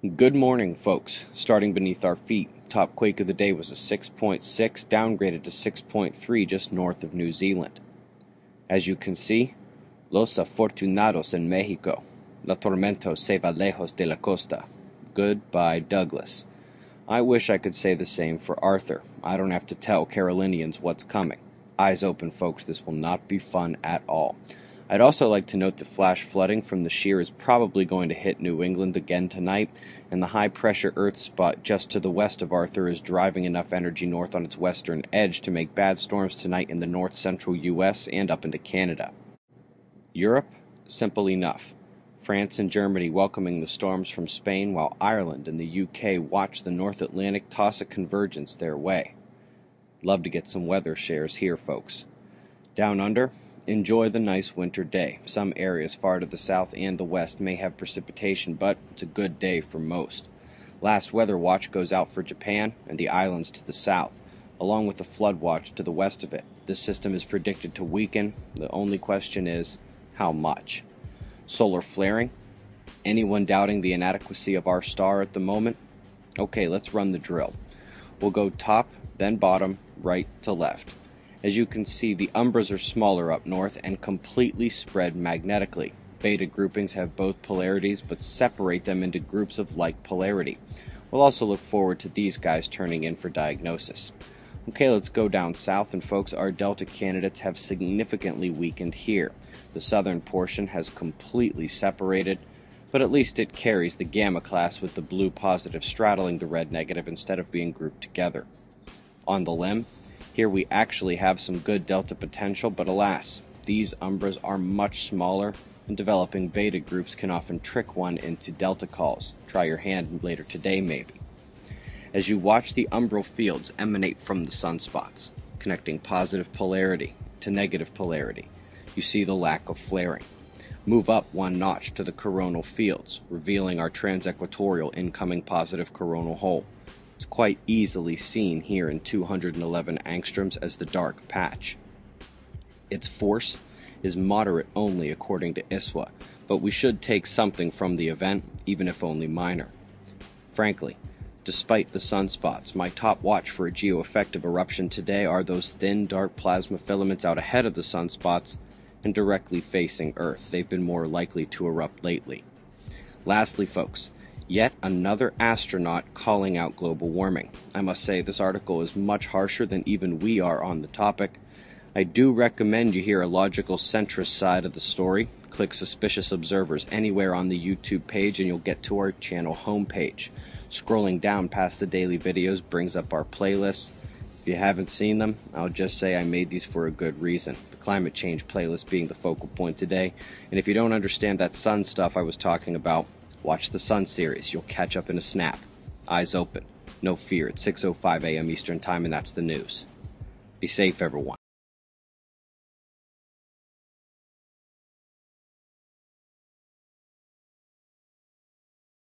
Good morning, folks. Starting beneath our feet, top quake of the day was a 6.6, downgraded to 6.3 just north of New Zealand. As you can see, los afortunados en Mexico. La tormenta se va lejos de la costa. Goodbye, Douglas. I wish I could say the same for Arthur. I don't have to tell Carolinians what's coming. Eyes open, folks. This will not be fun at all. I'd also like to note that flash flooding from the shear is probably going to hit New England again tonight, and the high-pressure Earth spot just to the west of Arthur is driving enough energy north on its western edge to make bad storms tonight in the north-central U.S. and up into Canada. Europe? Simple enough. France and Germany welcoming the storms from Spain, while Ireland and the UK watch the North Atlantic toss a convergence their way. Love to get some weather shares here, folks. Down under? Enjoy the nice winter day. Some areas far to the south and the west may have precipitation, but it's a good day for most. Last weather watch goes out for Japan and the islands to the south, along with a flood watch to the west of it. This system is predicted to weaken. The only question is, how much? Solar flaring? Anyone doubting the inadequacy of our star at the moment? Okay, let's run the drill. We'll go top, then bottom, right to left. As you can see, the umbras are smaller up north and completely spread magnetically. Beta groupings have both polarities, but separate them into groups of like polarity. We'll also look forward to these guys turning in for diagnosis. Okay, let's go down south, and folks, our delta candidates have significantly weakened here. The southern portion has completely separated, but at least it carries the gamma class with the blue positive straddling the red negative instead of being grouped together. On the limb, here we actually have some good delta potential, but alas, these umbras are much smaller, and developing beta groups can often trick one into delta calls. Try your hand later today, maybe. As you watch the umbral fields emanate from the sunspots, connecting positive polarity to negative polarity, you see the lack of flaring. Move up one notch to the coronal fields, revealing our transequatorial incoming positive coronal hole. It's quite easily seen here in 211 angstroms as the dark patch. Its force is moderate only according to ISWA, but we should take something from the event, even if only minor. Frankly, despite the sunspots, my top watch for a geoeffective eruption today are those thin, dark plasma filaments out ahead of the sunspots and directly facing Earth. They've been more likely to erupt lately. Lastly, folks, yet another astronaut calling out global warming. I must say, this article is much harsher than even we are on the topic. I do recommend you hear a logical centrist side of the story. Click Suspicious Observers anywhere on the YouTube page and you'll get to our channel homepage. Scrolling down past the daily videos brings up our playlists. If you haven't seen them, I'll just say I made these for a good reason. The climate change playlist being the focal point today. And if you don't understand that sun stuff I was talking about, watch the Sun series. You'll catch up in a snap. Eyes open. No fear. It's 6:05 a.m. Eastern Time, and that's the news. Be safe, everyone.